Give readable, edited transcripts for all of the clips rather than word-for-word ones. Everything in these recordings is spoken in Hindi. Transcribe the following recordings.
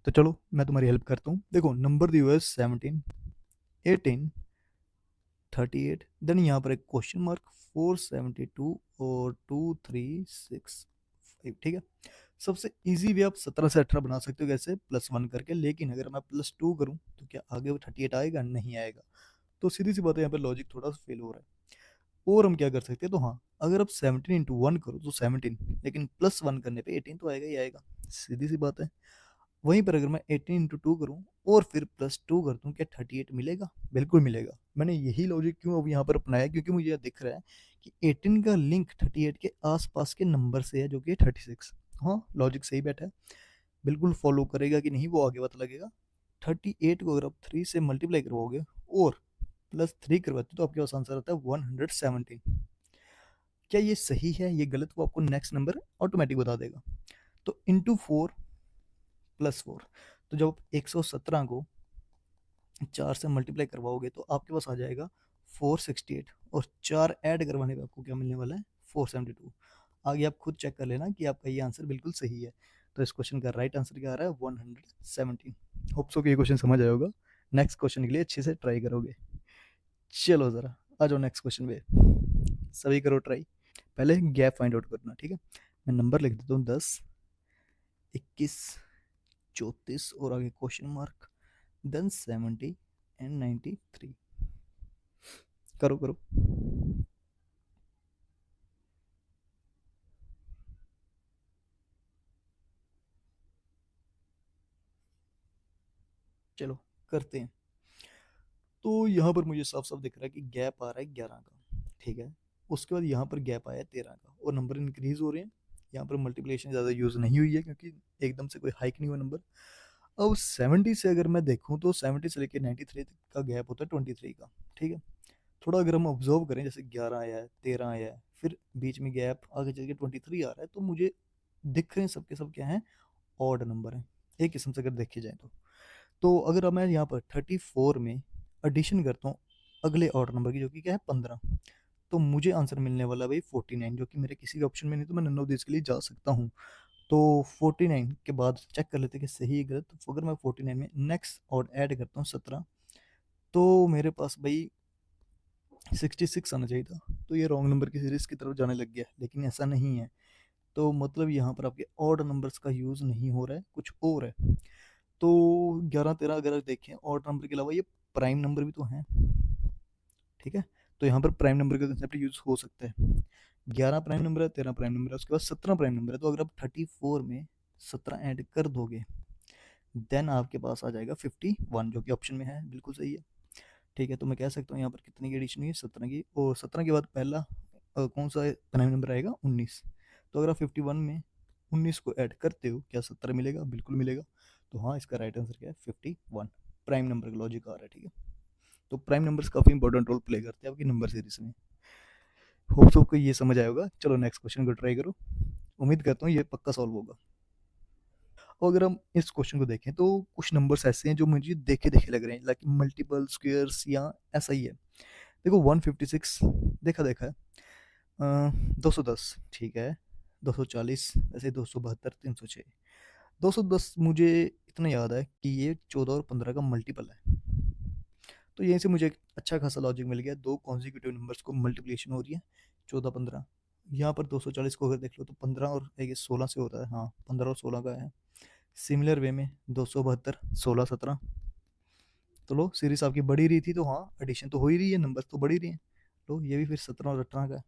तो चलो मैं तुम्हारी हेल्प करता हूँ। देखो नंबर दी हुआ है 17, 18, 38, देन यहाँ पर एक क्वेश्चन मार्क, 472 और 2365। ठीक है। सबसे इजी वे आप 17 से 18 बना सकते हो, कैसे? +1 करके। लेकिन अगर मैं +2 करूँ तो क्या आगे वो 38 आएगा? नहीं आएगा। तो सीधी सी बात है, यहाँ पे लॉजिक थोड़ा सा फेल हो रहा है। और हम क्या कर सकते हैं, तो हाँ, अगर आप 17 × 1 करो तो 17, लेकिन +1 करने पे 18 तो आएगा ही आएगा। सीधी सी बात है। वहीं पर अगर मैं 18 × 2 करूँ और फिर +2 कर दूँ, क्या 38 मिलेगा? बिल्कुल मिलेगा। मैंने यही लॉजिक क्यों अब यहाँ पर अपनाया, क्योंकि मुझे यह दिख रहा है कि 18 का लिंक 38 के आसपास के नंबर से है, जो कि 36। हाँ, लॉजिक सही बैठा है। बिल्कुल फॉलो करेगा कि नहीं, वो आगे पता लगेगा। 38 को अगर आप 3 से मल्टीप्लाई करवाओगे और +3 करवाते, तो आपके पास आंसर आता है 117। क्या ये सही है, ये गलत? वो आपको नेक्स्ट नंबर ऑटोमेटिक बता देगा। तो ×4 +4, तो जब 117 को 4 से मल्टीप्लाई करवाओगे तो आपके पास आ जाएगा 468, और 4 ऐड करवाने पे आपको क्या मिलने वाला है? 472। आगे आप खुद चेक कर लेना कि आपका ये आंसर बिल्कुल सही है। तो इस क्वेश्चन का राइट आंसर क्या आ रहा है? 117। होप सो कि ये क्वेश्चन समझ आया होगा। नेक्स्ट क्वेश्चन के लिए अच्छे से ट्राई करोगे। चलो ज़रा आ जाओ नेक्स्ट क्वेश्चन पे। सभी करो ट्राई। पहले गैप फाइंड आउट करना, ठीक है? मैं नंबर लिख देता हूँ, 10, 21, 34 और आगे क्वेश्चन मार्क, देन 70 एंड 93। करो करो। चलो करते हैं। तो यहाँ पर मुझे साफ साफ दिख रहा है कि गैप आ रहा है 11 का। ठीक है। उसके बाद यहाँ पर गैप आया 13 का, और नंबर इंक्रीज हो रहे हैं। यहाँ पर मल्टीप्लिकेशन ज़्यादा यूज़ नहीं हुई है, क्योंकि एकदम से कोई हाइक नहीं हुआ नंबर। अब 70 से अगर मैं देखूँ तो 70 से लेकर 93 तक का गैप होता है 23 का। ठीक है। थोड़ा अगर हम ऑब्जर्व करें, जैसे 11 आया है, 13 आया है, फिर बीच में गैप आगे चल के 23 आ रहा है, तो मुझे दिख रहे हैं सबके सब क्या है, ऑड नंबर है, एक किस्म से अगर देखे जाए तो अगर मैं यहाँ पर 34 में एडिशन करता हूँ अगले ऑर्डर नंबर की, जो कि क्या है 15, तो मुझे आंसर मिलने वाला भाई 49, जो कि मेरे किसी भी ऑप्शन में नहीं, तो मैं नन ऑफ दिस के लिए जा सकता हूँ। तो 49 के बाद चेक कर लेते हैं कि सही है गलत। तो अगर मैं 49 में नेक्स्ट और ऐड करता हूँ 17, तो मेरे पास भाई 66 आना चाहिए था। तो ये रॉन्ग नंबर की सीरीज की तरफ जाने लग गया, लेकिन ऐसा नहीं है। तो मतलब यहाँ पर आपके ऑड नंबर्स का यूज़ नहीं हो रहा है, कुछ और है। तो 11 13 अगर देखें, ऑड नंबर के अलावा ये प्राइम नंबर भी तो हैं। ठीक है। तो यहाँ पर प्राइम नंबर का कंसेप्ट यूज हो सकता है। 11 प्राइम नंबर है, 13 प्राइम नंबर है, उसके बाद 17 प्राइम नंबर है। तो अगर आप 34 में 17 ऐड कर दोगे, देन आपके पास आ जाएगा 51, जो कि ऑप्शन में है, बिल्कुल सही है। ठीक है। तो मैं कह सकता हूँ यहाँ पर कितने की एडिशन हुई? 17 की। और 17 के बाद पहला कौन सा प्राइम नंबर आएगा? 19। तो अगर आप 51 में 19 को ऐड करते हो, क्या 17 मिलेगा? बिल्कुल मिलेगा। तो हाँ, इसका राइट आंसर क्या है? 51। प्राइम नंबर का लॉजिक आ रहा है। ठीक है। तो प्राइम नंबर्स काफी इंपॉर्टेंट रोल प्ले करते हैं आपकी नंबर सीरीज में। होप सो को ये समझ आया होगा। चलो नेक्स्ट क्वेश्चन को ट्राई करो। उम्मीद करता हूँ ये पक्का सॉल्व होगा। और अगर हम इस क्वेश्चन को देखें, तो कुछ नंबर्स ऐसे हैं जो मुझे देखे देखे लग रहे हैं, लाइक मल्टीपल स्क्वेयर्स या ऐसा ही है। देखो 156 देखा देखा है। 210 ठीक है। 240, वैसे 272, 306। 210 मुझे इतना याद है कि ये 14 और 15 का मल्टीपल है। तो यहीं से मुझे एक अच्छा खासा लॉजिक मिल गया। दो कॉन्जिक्यूटिव नंबर्स को मल्टीप्लिकेशन हो रही है, 14 15। यहाँ पर 240 को अगर देख लो तो 15 और 16 से होता है। हाँ, 15 और 16 का है। सिमिलर वे में 272, 16 17। तो लो, सीरीज आपकी बढ़ ही रही थी, तो हाँ एडिशन तो हो ही रही है, नंबर तो बढ़ ही रही है। तो ये भी फिर 17 और 18 का है।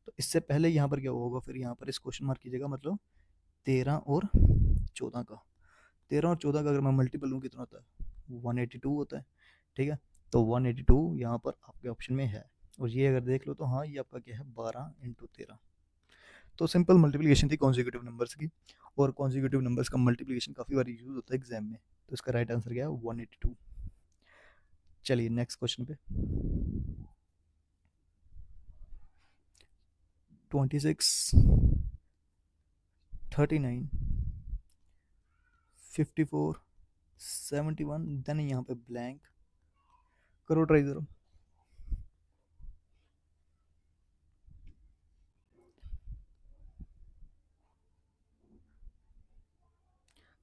तो इससे पहले यहाँ पर क्या होगा, फिर यहाँ पर इस क्वेश्चन मार्क कीजिएगा, मतलब 13 और 14 का। 13 और 14 का अगर मैं मल्टीपल लूँ, कितना होता है? 182 होता है। ठीक है। तो 182 यहाँ पर आपके ऑप्शन में है। और ये अगर देख लो तो हाँ, ये आपका क्या है? 12 × 13। तो सिंपल मल्टीप्लिकेशन थी कॉन्जिक्यूटिव नंबर्स की। और कॉन्जिक्यूटिव नंबर्स का मल्टीप्लिकेशन काफ़ी बार यूज होता है एग्जाम में। तो इसका राइट आंसर क्या है? 182। चलिए नेक्स्ट क्वेश्चन पे। 26, 39, 54, 71, देन यहाँ पे ब्लैंक। करो ट्राई करो।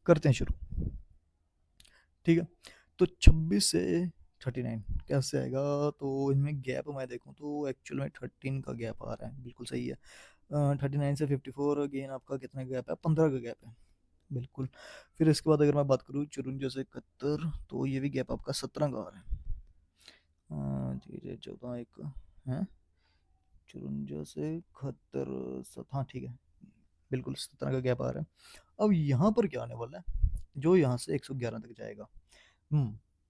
करते हैं शुरू। ठीक है। तो 26 से 39 कैसे आएगा? तो इनमें गैप मैं देखूँ तो एक्चुअल में 13 का गैप आ रहा है, बिल्कुल सही है। 39 से 54 अगेन आपका कितना गैप है? 15 का गैप है, बिल्कुल। फिर इसके बाद अगर मैं बात करूँ 54 से 71, तो ये भी गैप आपका 17 का आ रहा है। जी जी, 14 एक है, 54 से 71, हाँ ठीक है, बिल्कुल 17 का गैप आ रहा है। अब यहाँ पर क्या आने वाला है, जो यहाँ से 111 तक जाएगा।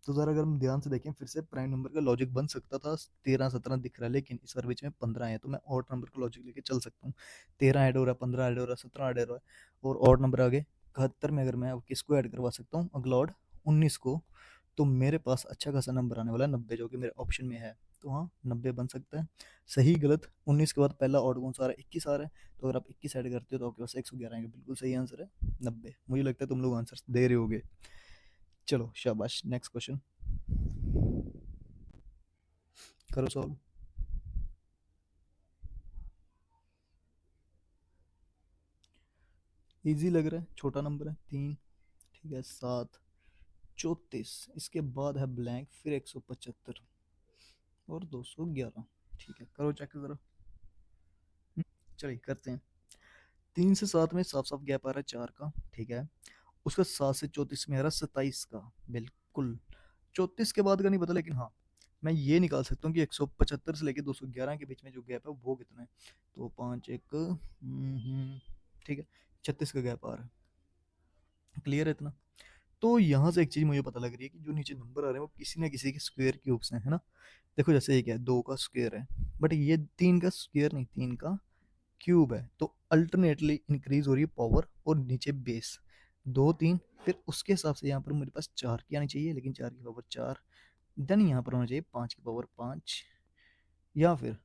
तो ज़रा अगर हम ध्यान से देखें फिर से, प्राइम नंबर का लॉजिक बन सकता था, 13 17 दिख रहा है, लेकिन इस बार बीच में 15 है, तो मैं ऑड नंबर का लॉजिक लेके चल सकता हूँ। 13 ऐड हो रहा है, 15 ऐड हो रहा है, 17 ऐड हो रहा है, और ऑड नंबर आगे 71 में अगर मैं अब किसको ऐड करवा सकता हूँ, अगला ऑड 19 को, तो मेरे पास अच्छा खासा नंबर आने वाला है 90, जो कि मेरे ऑप्शन में है। तो हाँ, 90 बन सकता है। सही गलत, 19 के बाद पहला ऑड कौन सा आ रहा है? 21 आ रहा है, तो अगर आप 21 ऐड करते हो तो आपके पास 111 आएंगे, बिल्कुल सही आंसर है 90। मुझे लगता है तुम लोग आंसर दे रहे होगे। चलो शाबाश, नेक्स्ट क्वेश्चन करो सॉल्व। इजी लग रहा है, छोटा नंबर है 3, ठीक है, 7, 34, इसके बाद है ब्लैंक, फिर 175 और 211। ठीक है, करो चेक करो। चलिए करते हैं। 3 से 7 में साफ साफ गैप आ रहा है 4 का, ठीक है। उसका 7 से 34 में आ रहा है 27 का, बिल्कुल। 34 के बाद का नहीं पता, लेकिन हाँ, मैं ये निकाल सकता हूँ कि 175 से लेके 211 के बीच में जो गैप है वो कितना है। तो 5 एक, ठीक है, 36 का गैप आ रहा है, क्लियर है इतना? तो यहाँ से एक चीज मुझे पता लग रही है कि जो नीचे नंबर आ रहे हैं वो किसी ना किसी के स्क्वायर क्यूब्स हैं, है ना। देखो जैसे ये क्या है, 2 का स्क्वायर है, बट ये 3 का स्क्वायर नहीं, 3 का क्यूब है। तो अल्टरनेटली इंक्रीज हो रही है पावर और नीचे बेस, 2 3, फिर उसके हिसाब से यहाँ पर मेरे पास 4 की आनी चाहिए, लेकिन 4 की पावर 4, देन यहाँ पर होना चाहिए 5 की पावर 5, या फिर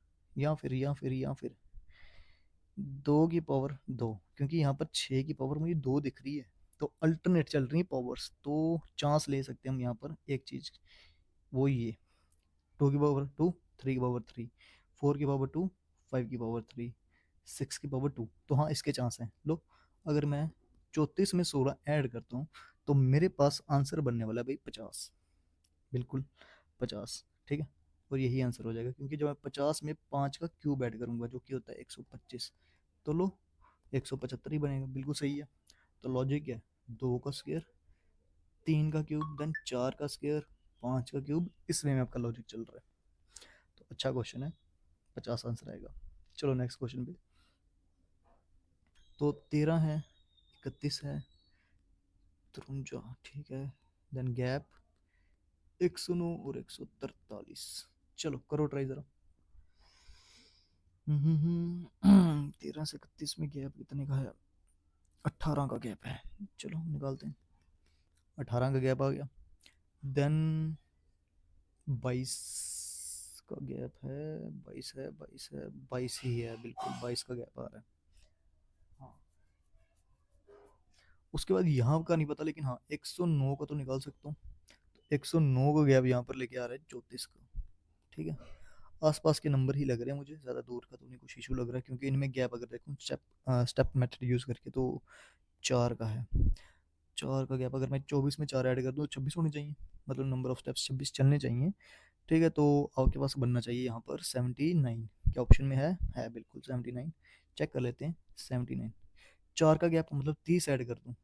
2 की पावर 2, क्योंकि यहाँ पर 6 की पावर मुझे 2 दिख रही है। तो अल्टरनेट चल रही है पावर्स, तो चांस ले सकते हैं हम यहाँ पर एक चीज, वो ये 2 की पावर 2, 3 की पावर 3, 4 की पावर 2, 5 की पावर 3, 6 की पावर 2। तो हाँ, इसके चांस हैं, लो। अगर मैं 34 में 16 ऐड करता हूँ, तो मेरे पास आंसर बनने वाला है भाई 50, बिल्कुल 50, ठीक है। और यही आंसर हो जाएगा, क्योंकि जब मैं 50 में 5 का क्यूब ऐड करूंगा जो कि होता है 125, तो लो 175 ही बनेगा, बिल्कुल सही है। तो लॉजिक क्या है, 2 का स्क्वायर, 3 का क्यूब, देन 4 का स्क्वायर, 5 का क्यूब, इस वे में आपका लॉजिक चल रहा है। तो अच्छा क्वेश्चन है, 50 आंसर आएगा। चलो नेक्स्ट क्वेश्चन पे। तो 13 है, 31 है, 53, ठीक है, देन गैप 109 और 143। चलो करो ट्राई जरा। 13 से 31 में गैप कितने का है? 18 का गैप है, चलो निकालते हैं। 18 का गैप आ गया, देन 22 का गैप है, 22 है, 22 है, 22 ही है, बिल्कुल 22 का गैप आ रहा है। हाँ, उसके बाद यहाँ का नहीं पता, लेकिन हाँ 109 का तो निकाल सकता हूँ। 109 का गैप यहाँ पर लेके आ रहा है 34 का, ठीक है। आसपास के नंबर ही लग रहे हैं मुझे, ज़्यादा दूर का तो नहीं कुछ इशू लग रहा है, क्योंकि इनमें गैप अगर देखूँ स्टेप मेथड यूज़ करके, तो 4 का है। 4 का गैप अगर मैं 24 में 4 ऐड कर दूँ तो 26 होनी चाहिए, मतलब नंबर ऑफ स्टेप्स 26 चलने चाहिए, ठीक है। तो आपके पास बनना चाहिए यहाँ पर 79। क्या ऑप्शन में है बिल्कुल 79। चेक कर लेते हैं, 79। 4 का गैप मतलब 30 ऐड कर दूँ,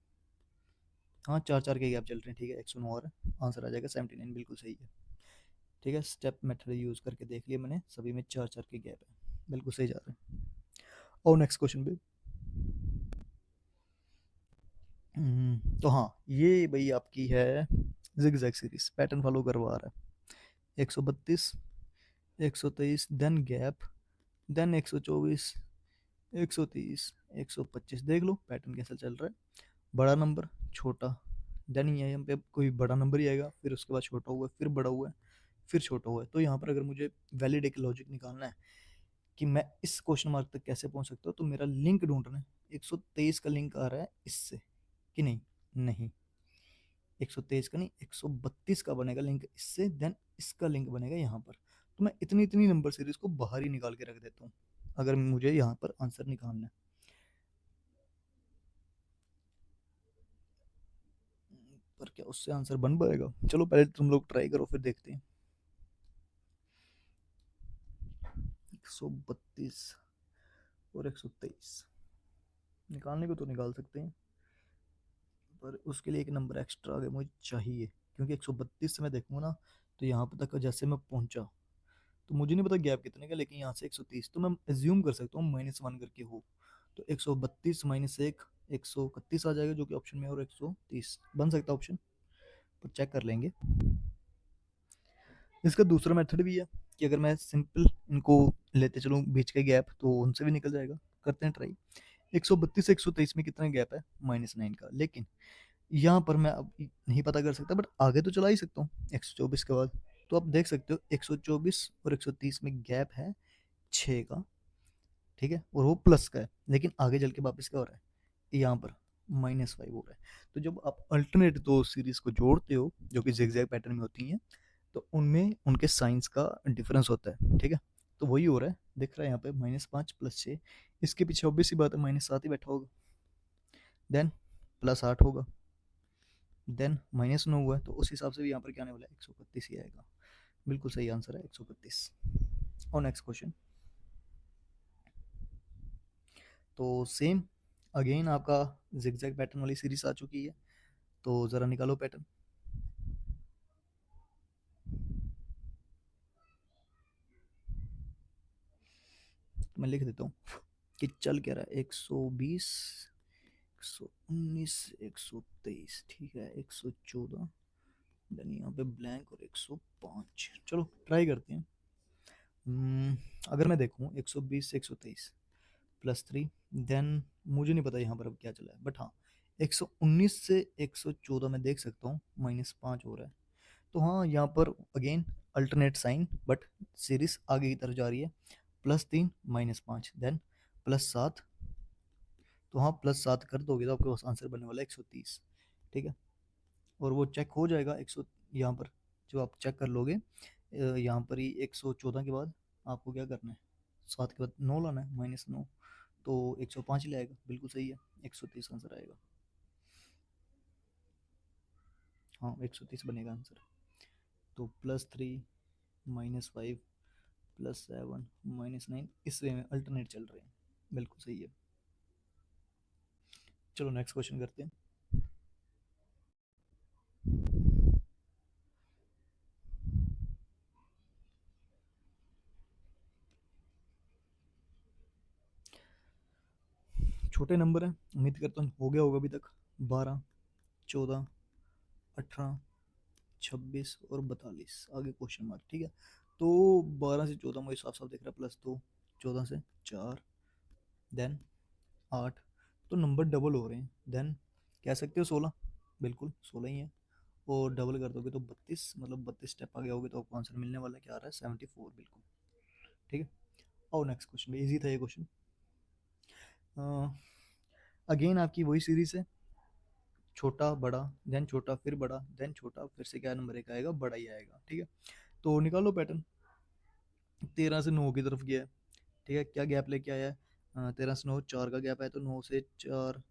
हाँ 4 4 के गैप चल रहे हैं, ठीक है, 109 और आंसर आ जाएगा 79, बिल्कुल सही है। ठीक है, स्टेप मेथड यूज़ करके देख लिया मैंने, सभी में 4 4 के गैप है, बिल्कुल सही जा रहे हैं। और नेक्स्ट क्वेश्चन पे। तो हाँ, ये भाई आपकी है जिगजैग सीरीज, पैटर्न फॉलो करवा रहा है। 132, 123, देन गैप, देन 124, 130, 125। देख लो पैटर्न कैसा चल रहा है, बड़ा नंबर, छोटा, देन यहाँ पे कोई बड़ा नंबर ही आएगा, फिर उसके बाद छोटा हुआ है, फिर बड़ा हुआ है, फिर छोटा हुआ है। तो यहाँ पर अगर मुझे वैलिड एक लॉजिक निकालना है कि मैं इस क्वेश्चन मार्क तक कैसे पहुंच सकता हूँ, तो मेरा लिंक ढूंढना है। 123 का लिंक आ रहा है इससे कि नहीं? नहीं, 123 का नहीं, 132 का बनेगा लिंक इससे, देन इसका लिंक बनेगा यहाँ पर। तो मैं इतनी इतनी नंबर सीरीज को बाहर ही निकाल के रख देता हूँ, अगर मुझे यहाँ पर आंसर निकालना है। पर क्या उससे आंसर बन पाएगा? चलो पहले तुम लोग ट्राई करो, फिर देखते हैं। 132 और 123 निकालने को तो निकाल सकते हैं, पर उसके लिए एक नंबर एक्स्ट्रा आगे मुझे चाहिए, क्योंकि 132 से मैं देखूंगा ना, तो यहाँ पर तक जैसे मैं पहुंचा, तो मुझे नहीं पता गैप कितने का, लेकिन यहाँ से 130 तो मैं एज्यूम कर सकता हूँ -1 करके हो। तो 132 माइनस 1, 131 आ जाएगा, जो कि ऑप्शन में, और 130 बन सकता है ऑप्शन, पर चेक कर लेंगे। इसका दूसरा मेथड भी है कि अगर मैं सिंपल इनको लेते चलूँ बीच के गैप, तो उनसे भी निकल जाएगा। करते हैं ट्राई। 132 से 123 में कितना गैप है? -9 का। लेकिन यहाँ पर मैं अब नहीं पता कर सकता, बट आगे तो चला ही सकता हूँ 124 के बाद। तो आप देख सकते हो 124 और 130 में गैप है 6 का, ठीक है, और वो प्लस का है। लेकिन आगे चल के वापस क्या हो रहा है, यहाँ पर -5 हो रहा है। तो जब आप अल्टरनेट दो सीरीज को जोड़ते हो, जो कि जिगजैग पैटर्न में होती हैं, तो उनमें उनके साइंस का डिफरेंस होता है, ठीक है। तो वही हो रहा है, दिख रहा है यहाँ पे -5 + 6, इसके पीछे ऑब्वियस सी बात है -7 ही बैठा होगा, देन +8 होगा, देन -9 हुआ है, तो उस हिसाब से भी यहाँ पर क्या आने वाला है, 131 ही आएगा। बिल्कुल सही आंसर है 131। और नेक्स्ट क्वेश्चन, तो सेम अगेन आपका जिगजैग पैटर्न वाली सीरीज आ चुकी है, तो ज़रा निकालो पैटर्न। तो मैं लिख देता हूँ कि चल क्या रहा है, 120, 119, 123, ठीक है, 114, देन यहाँ पे ब्लैंक, और 105। चलो ट्राई करते हैं। अगर मैं देखूँ 120 से 123 +3, देन मुझे नहीं पता यहाँ पर अब क्या चला है, बट हाँ 119 से 114 में देख सकता हूँ -5 हो रहा है। तो हाँ यहाँ पर again alternate sign, but series आगे की तरफ जा रही है। +3 -5 देन +7, तो हाँ +7 कर दोगे तो आपके पास आंसर बनने वाला है 130, ठीक है। और वो चेक हो जाएगा 100, यहाँ पर जो आप चेक कर लोगे, यहाँ पर ही 114 के बाद आपको क्या करना है, 7 के बाद 9 लाना है, -9, तो 105 ही लाएगा। बिल्कुल सही है, 130 आंसर आएगा। हाँ 130 बनेगा आंसर। तो +3 -5 +7 -9, इस वे में अल्टरनेट चल रहे हैं। बिल्कुल सही है। चलो नेक्स्ट क्वेश्चन करते हैं। छोटे नंबर हैं, उम्मीद करता हूँ हो गया होगा अभी तक। 12, 14, 18, 26 और 42, आगे क्वेश्चन मार्क, ठीक है। तो 12 से 14 मुझे साफ साफ दिख रहा है +2, 14 से 4, देन 8, तो नंबर डबल हो रहे हैं, देन कह सकते हो 16, बिल्कुल 16 ही है। और डबल कर दोगे तो 32, मतलब 32 स्टेप आगे होगे तो आपको आंसर मिलने वाला क्या आ रहा है, 74, बिल्कुल ठीक है। और नेक्स्ट क्वेश्चन, इजी था ये क्वेश्चन। अगेन आपकी वही सीरीज है, छोटा बड़ा, देन छोटा फिर बड़ा, देन छोटा, फिर से क्या नंबर एक आएगा, बड़ा ही आएगा, ठीक है। तो निकालो पैटर्न। 13 से 9 की तरफ गया है, ठीक है, क्या गैप लेके आया है, 13 से 9 4 का गैप है, तो 9 से 4,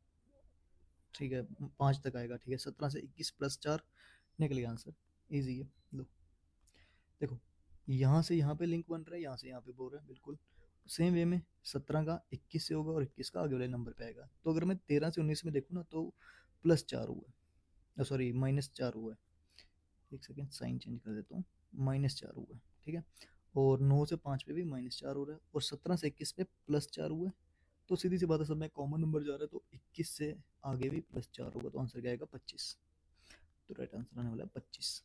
ठीक है, 5 तक आएगा, ठीक है। 17 से 21 +4 निकल गया आंसर, ईजी है। लो देखो, यहाँ से यहाँ पे लिंक बन रहा है, यहाँ से यहाँ पे बोल रहा है, बिल्कुल सेम वे में 17 का 21 से होगा, और 21 का आगे वाले नंबर पे आएगा। तो अगर मैं 13 से 19 में देखूँ ना, तो +4 हुआ है, सॉरी -4 हुआ है, एक सेकेंड साइन चेंज कर देता हूँ, -4 हुआ है, ठीक है। और 9 से 5 पे भी -4 हो रहा है, और 17 से 21 पे +4 हुआ है। तो सीधी सी बात है, सब में कॉमन नंबर जा रहा है, तो 21 से आगे भी +4 होगा, तो आंसर क्या आएगा, 25। तो राइट आंसर आने वाला है 25।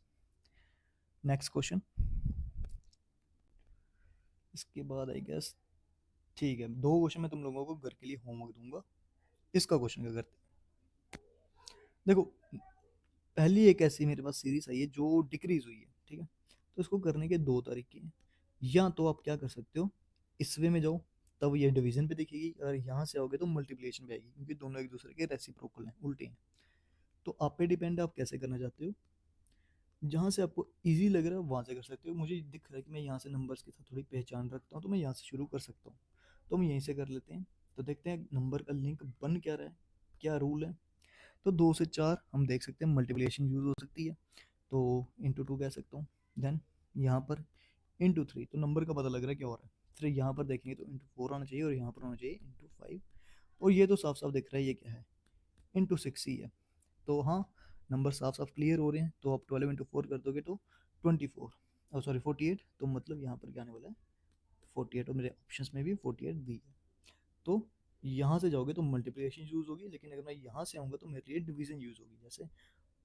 नेक्स्ट क्वेश्चन, इसके बाद आई गेस, ठीक है, 2 क्वेश्चन मैं तुम लोगों को घर के लिए होमवर्क दूंगा। इसका क्वेश्चन क्या करते हैं, देखो पहली एक ऐसी मेरे पास सीरीज आई है जो डिक्रीज हुई है, ठीक है। तो इसको करने के दो तरीके हैं, या तो आप क्या कर सकते हो, इस वे में जाओ, तब ये डिवीजन पे दिखेगी, और यहाँ से आओगे तो मल्टीप्लिकेशन पे आएगी, क्योंकि दोनों एक दूसरे के रेसिप्रोकल हैं, उल्टे हैं। तो आप पे डिपेंड है, आप कैसे करना चाहते हो। जहाँ से आपको इजी लग रहा है वहाँ से कर सकते हो। मुझे दिख रहा है कि मैं यहाँ से नंबर्स के साथ थोड़ी पहचान रखता हूँ, तो मैं यहाँ से शुरू कर सकता हूँ। तो हम यहीं से कर लेते हैं, तो देखते हैं नंबर का लिंक बन क्या रहा है, क्या रूल है। तो 2 से 4 हम देख सकते हैं मल्टीप्लिकेशन यूज़ हो सकती है, तो इंटू 2 कह सकता हूँ। देन यहाँ पर इंटू 3, तो नंबर का पता लग रहा है क्या हो रहा है। फिर यहाँ पर देखेंगे तो इंटू 4 आना चाहिए और यहाँ पर होना चाहिए इंटू 5, और ये तो साफ साफ दिख रहा है ये क्या है, इंटू 6 ही है। तो हाँ, नंबर साफ साफ क्लियर हो रहे हैं। तो आप 12 इंटू 4 कर दोगे तो 24, और सॉरी 48, तो मतलब यहाँ पर क्या आने वाला है 48, और मेरे ऑप्शंस में भी 48 दी है। तो यहाँ से जाओगे तो मल्टीप्लिकेशन यूज़ होगी, लेकिन अगर मैं यहाँ से आऊँगा तो मेरे लिए डिवीजन यूज़ होगी। जैसे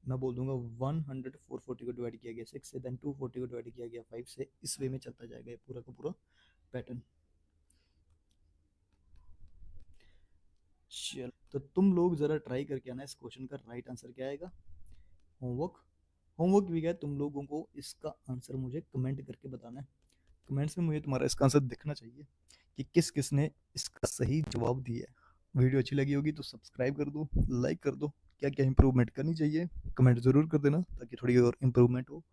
मैं बोल दूंगा 100 440 को डिवाइड किया गया 6 से, देन 240 को डिवाइड किया गया 5 से, इस वे में चलता जाएगा ये पूरा का पूरा पैटर्न। चल, तो तुम लोग ज़रा ट्राई करके आना इस क्वेश्चन का राइट आंसर क्या आएगा। होमवर्क होमवर्क भी है, तुम लोगों को इसका आंसर मुझे कमेंट करके बताना है। कमेंट्स में मुझे तुम्हारा इसका आंसर दिखना चाहिए कि किस किस ने इसका सही जवाब दिया है। वीडियो अच्छी लगी होगी तो सब्सक्राइब कर दो, लाइक कर दो। क्या क्या इंप्रूवमेंट करनी चाहिए कमेंट ज़रूर कर देना, ताकि थोड़ी और इम्प्रूवमेंट हो।